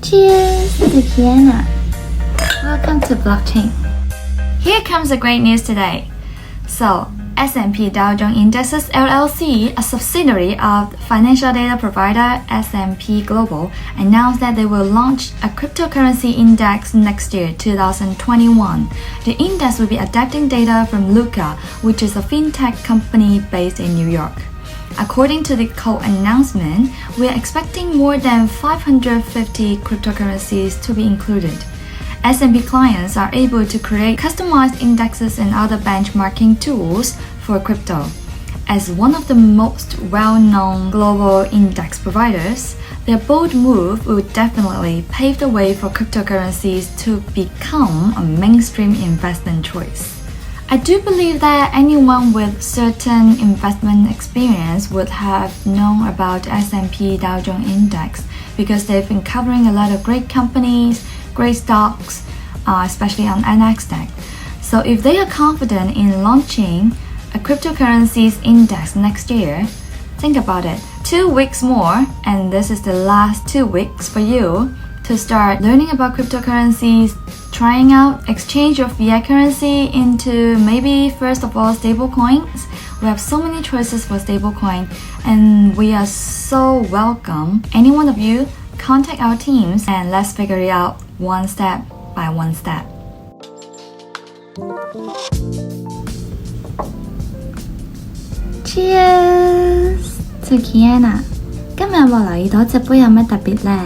Cheers to Kiana. Welcome to blockchain. Here comes the great news today. So, S&P Dow Jones Indexes LLC, a subsidiary of financial data provider S&P Global, announced that they will launch a cryptocurrency index next year, 2021. The index will be adapting data from Luca, which is a fintech company based in New York. According to the co-announcement, we are expecting more than 550 cryptocurrencies to be included. S&P clients are able to create customized indexes and other benchmarking tools for crypto. As one of the most well-known global index providers, their bold move will definitely pave the way for cryptocurrencies to become a mainstream investment choice. I do believe that anyone with certain investment experience would have known about S&P Dow Jones Index because they've been covering a lot of great companies, great stocks, especially on Nasdaq. So if they are confident in launching a cryptocurrencies index next year, think about it. 2 weeks more, and this is the last 2 weeks for you to start learning about cryptocurrencies, trying out, exchange your fiat currency into maybe first of all stable coins. We have so many choices for stablecoin, and we are so welcome. Any one of you, contact our teams and let's figure it out one step by one step. Cheers to Kiana. 今日有冇留意到隻杯有咩特別呢？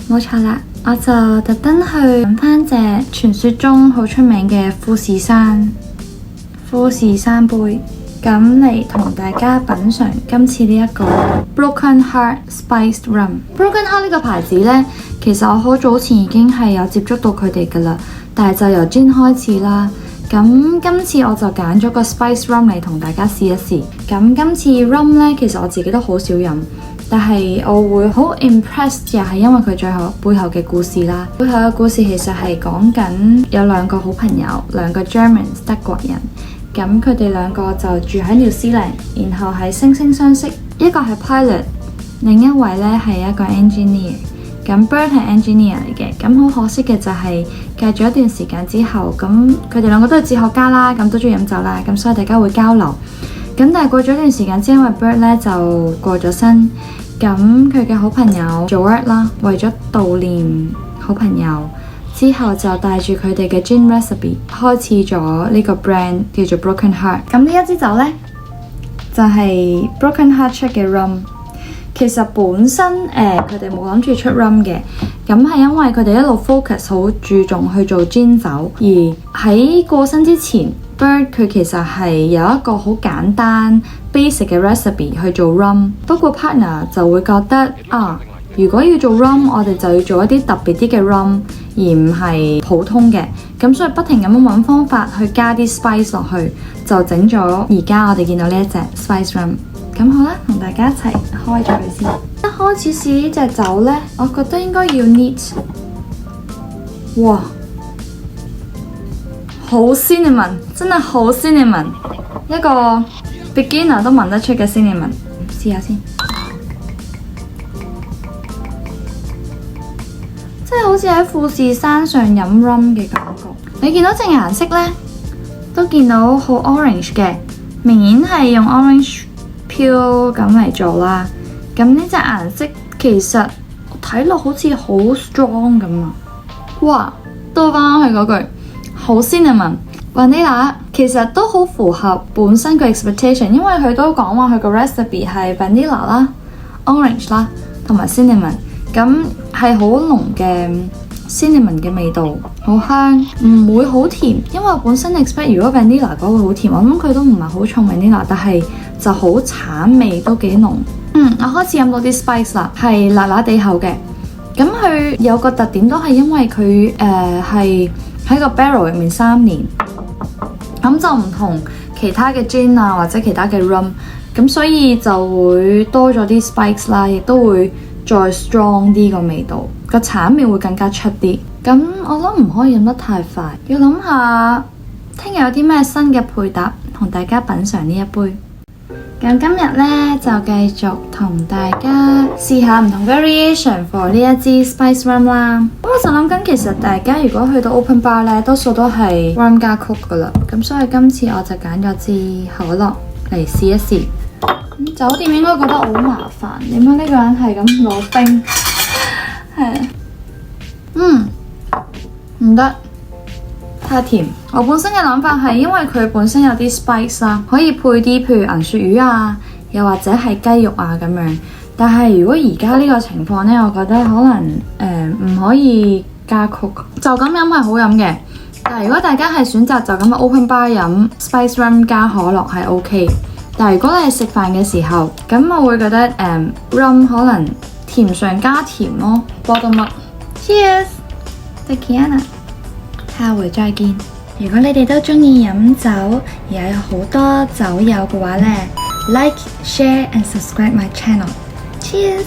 冇錯啦，我就特登去揾返隻傳說中好出名嘅富士山杯，咁嚟同大家品嚐今次呢一個 Broken Heart Spiced Rum。Broken Heart 呢個牌子呢，其實我好早前已經係有接觸到佢哋㗎啦，但係就由 Gin 開始啦。咁今次我就揀咗個 Spiced Rum 嚟同大家試一試。咁今次 Rum 呢，其實我自己都好少飲。但係我會好 impressed 又係因為佢背後嘅故事啦。背後嘅故事其實係講緊有兩個好朋友，兩個 Germans 德國人。咁佢哋兩個就住喺紐西蘭，然後係惺惺相識。一個係 pilot， 另一位呢係一個 engineer。咁 Bird 係 engineer 嚟嘅。咁好可惜嘅就係隔咗一段時間之後，咁佢哋兩個都係哲學家啦，咁都中意飲酒啦，咁所以大家會交流。咁但係過咗一段時間之後，因為 Bird 呢就過咗身。咁佢嘅好朋友 George 啦，為咗悼念好朋友，之後就帶住佢哋嘅 gin recipe 開始咗呢個 brand 叫做 Broken Heart。咁呢一支酒呢，就係 Broken Heart 出嘅 rum。其實本身佢哋冇諗住出 rum 嘅，咁係因為佢哋一路 focus 好注重去做 gin 酒，而喺過身之前。Bird 佢其實係有一個好簡單 basic 嘅 recipe 去做 rum， 不過 partner 就會覺得如果要做 rum， 我哋就要做一啲特別啲嘅 rum， 而唔係普通嘅。咁所以不停咁樣揾方法去加啲 spice 落去，就整咗而家我哋見到呢一隻 spice rum。咁好啦，同大家一齊開咗佢先。一開始試呢隻酒呢，我覺得應該要 neat。哇！好 cinnamon， 真係好 cinnamon， 一個 beginner 都聞得出嘅 cinnamon。試下先，真係好似喺富士山上飲 rum 嘅感覺。你見到隻顏色呢，都見到好 orange 嘅，明顯係用 orange peel 咁嚟做啦。咁呢隻顏色其實睇落好似好 strong 咁啊！哇，多翻去嗰句。好 cinnamon vanilla 其實都好符合本身嘅 expectation， 因為佢都講話佢個 recipe 係 vanilla 啦、orange 啦同埋 cinnamon， 咁係好濃嘅 cinnamon 嘅味道，好香，唔會好甜。因為我本身 expect 如果 vanilla 嗰會好甜，我諗佢都唔係好重 vanilla， 但係就好橙味都幾濃。我開始飲到啲 spice 啦，係辣辣地口嘅。咁佢有個特點都係因為佢係喺個 barrel 入面3年，咁就唔同其他嘅 gin 或者其他嘅 rum， 咁所以就會多咗啲 spice 啦，亦都會再 strong 啲個味道，個橙味會更加出啲。咁我諗唔可以飲得太快，要諗下聽日有啲咩新嘅配搭，同大家品嚐呢一杯。咁今日咧就繼續同大家試下唔同 variation for 呢一支 spice rum 啦。咁我就諗緊，其實大家如果去到 open bar 咧，多數都係 rum 加 coke 噶啦。咁所以今次我就揀咗支可樂嚟試一試。酒店應該覺得好麻煩，點解呢個人係咁攞冰？係唔得。太甜，我本身嘅諗法係因為佢本身有啲 spice 啦，可以配啲譬如銀鱈魚啊，又或者係雞肉啊咁樣。但係如果而家呢個情況呢，我覺得可能唔可以加 Coke， 就咁飲係好飲嘅。但係如果大家係選擇就咁嘅 open bar 飲 spice rum 加可樂係 OK。但係如果你係食飯嘅時候，咁我會覺得rum 可能甜上加甜咯。Bottom up，Cheers，Tequila。下回再見。如果你哋都中意飲酒，而有好多酒友嘅話呢，like、share and subscribe my channel。Cheers！